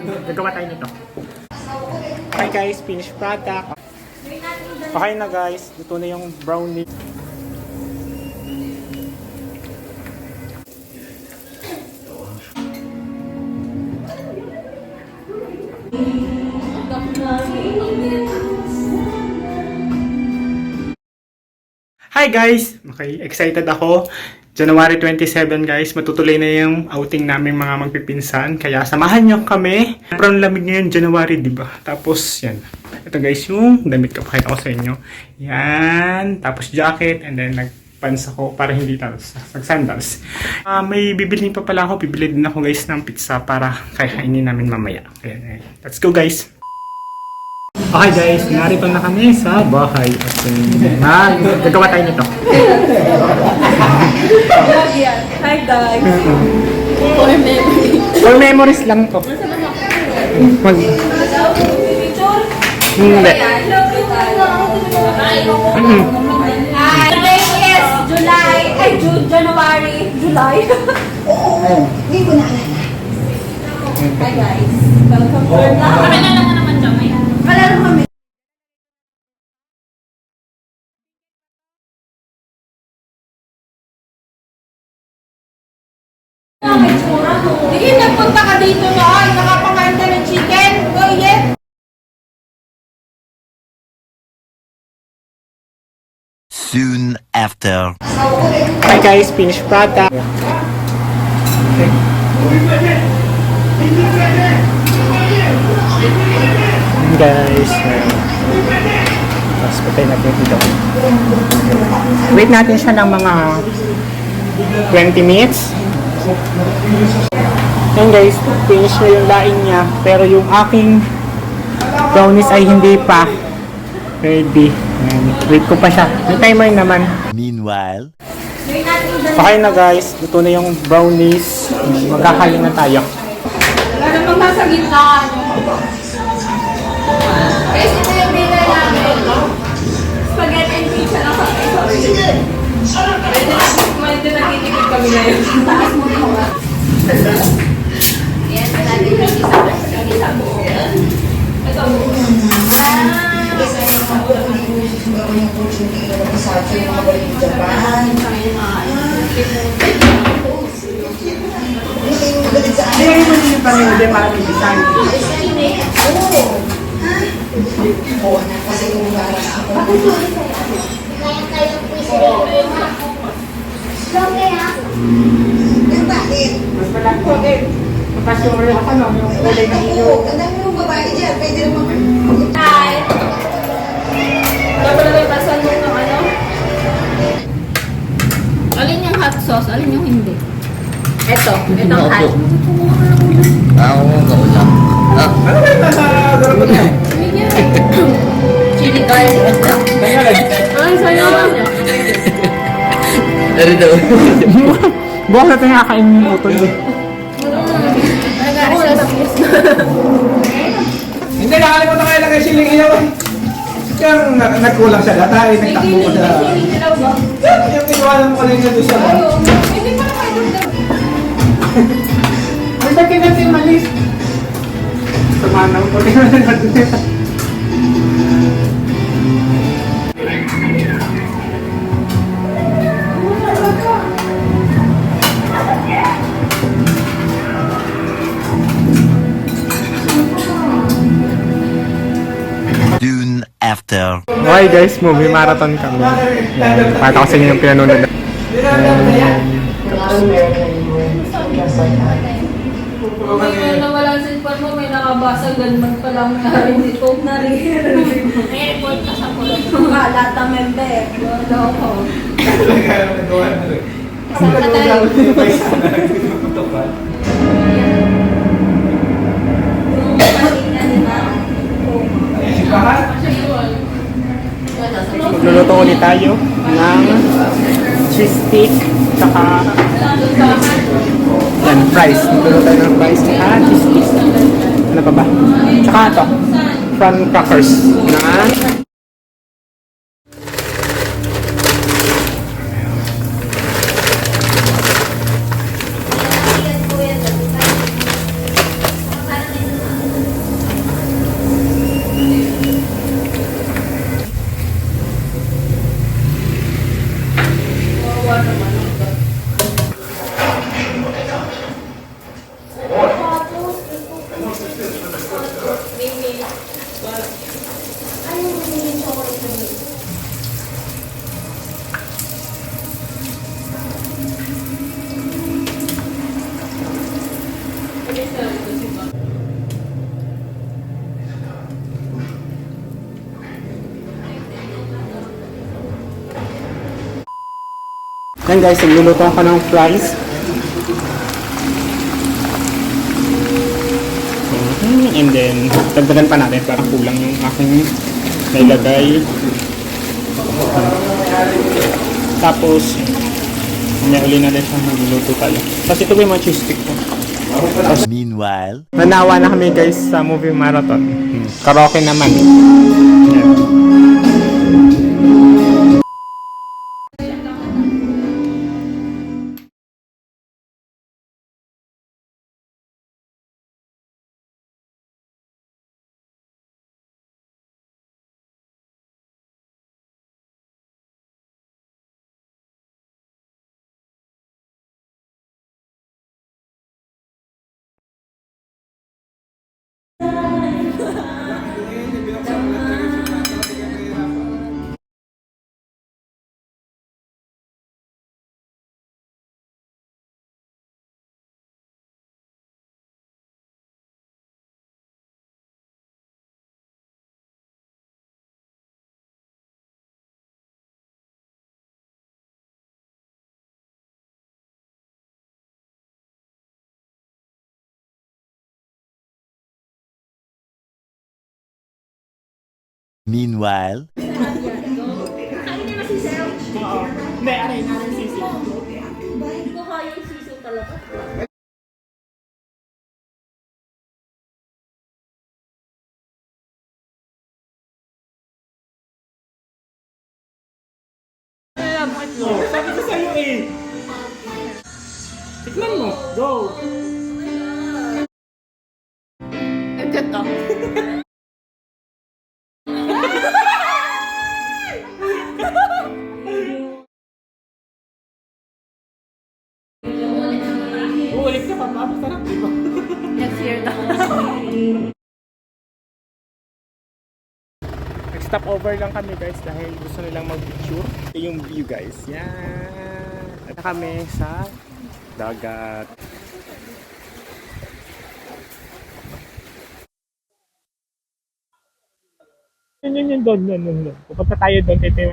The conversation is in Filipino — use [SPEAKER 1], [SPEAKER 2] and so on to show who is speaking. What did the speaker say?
[SPEAKER 1] Gagawa tayo nito. Okay guys, finished product. Okay na guys, luto na yung brownie. Hi guys! Okay, excited ako. January 27 guys, matutuloy na yung outing namin mga magpipinsan. Kaya samahan nyo kami. Sobrang lamig ngayon January, di ba? Tapos yan. Ito guys yung damit ko. Pakita ko sa inyo. Yan. Tapos jacket and then nagpants ako para hindi tapos nag-sandals. May bibilin pa pala ako. Bibili din ako guys ng pizza para kakainin namin mamaya. Ayan, ayan. Let's go guys! Okay guys, narito na kami sa bahay. Gagawa tayo nito.
[SPEAKER 2] Hi guys. For memories.
[SPEAKER 1] For memories lang to. Hindi.
[SPEAKER 2] Hi. Today is July. Ay, January. July.
[SPEAKER 3] Hindi ko na alala.
[SPEAKER 2] Hi guys. Welcome to our vlog. Pakilala mo naman dyan. Kalala kami. Sige, nagpunta ka dito noon. Nakapakain ka ng chicken. Go, yeah.
[SPEAKER 4] Soon after.
[SPEAKER 1] Hi guys, finished product. Okay. Guys, tapos patay natin dito. Wait natin siya ng mga 20 minutes. Yan guys, finish na yung laing niya. Pero yung aking brownies ay hindi pa ready. Yan. Wait ko pa siya. May timer naman.
[SPEAKER 4] Meanwhile.
[SPEAKER 1] Okay na guys, luto na yung brownies. Magkakain na tayo.
[SPEAKER 2] Wala namang nasa gitna. Guys, ito yung dinner namin. Spaghetti and pizza lang sa akin. Pwede na nagtitipid kami na yun. Taas mo din ba? Yan, natin yung isa buo. Ito buo.
[SPEAKER 3] Bakit?
[SPEAKER 1] Mas malaki ko din. Tapos yung kulay ng iyo.
[SPEAKER 3] Ang dami ng babae dyan. Pwede naman.
[SPEAKER 2] Hi! Dapat na basan mo ng ano? Alin yung hot sauce? Alin yung hindi? Itong hot.
[SPEAKER 4] Ako mo lang.
[SPEAKER 1] Ano ba yung nasa garapon niya?
[SPEAKER 2] Chili garlic. Ay, sayo lang.
[SPEAKER 4] Dari daw.
[SPEAKER 1] Bukas natin nakakain yung utol eh. Hindi, nakalimutan kayo lagay siling ilaw eh. Kaya nagkulang siya data eh, nagtakbo ko na. Yung iniwanan mo kanina doon siya.
[SPEAKER 2] Hindi pa na kayo doon.
[SPEAKER 1] Ay, bakit natin malis? Sumanaw ko rin natin.
[SPEAKER 4] Soon after.
[SPEAKER 1] Okay guys, movie marathon kami. Yan, pakita ko sa inyo yung pinanood na.
[SPEAKER 2] May nawala sa cellphone mo, may nakabasag, ganun pa lang nangyari dito. Nai-report ka sa kulot. Lata member. Wala ako. Saan ka tayo?
[SPEAKER 1] Magluluto ulit tayo ng cheese stick tsaka yan, fries. Magluluto tayo ng fries tsaka cheese stick. Ano pa ba? Tsaka ito, prawn crackers na Yan guys, nagluluto ako ng fries. And then, dagdagan pa natin para kulang yung aking nailagay. Tapos, may uli na din siya magluluto tayo. Tapos ito yung mga cheese stick ko.
[SPEAKER 4] Meanwhile,
[SPEAKER 1] Nanawa na kami guys sa movie marathon. Karaoke naman. Yan.
[SPEAKER 4] meanwhile,
[SPEAKER 1] Hindi, aray natin sisi.
[SPEAKER 2] Kuha yung siso talaga.
[SPEAKER 1] Sabi ko sa'yo eh. Tikman mo. Go.
[SPEAKER 2] Ito.
[SPEAKER 1] Uulit ka pa. Masarap, di ba?
[SPEAKER 2] Next year daw.
[SPEAKER 1] Nag-stop over lang kami guys dahil gusto nilang mag-picture. Ito yung view guys. Yan. At kami sa dagat. Yun. Doon. Pupunta tayo doon.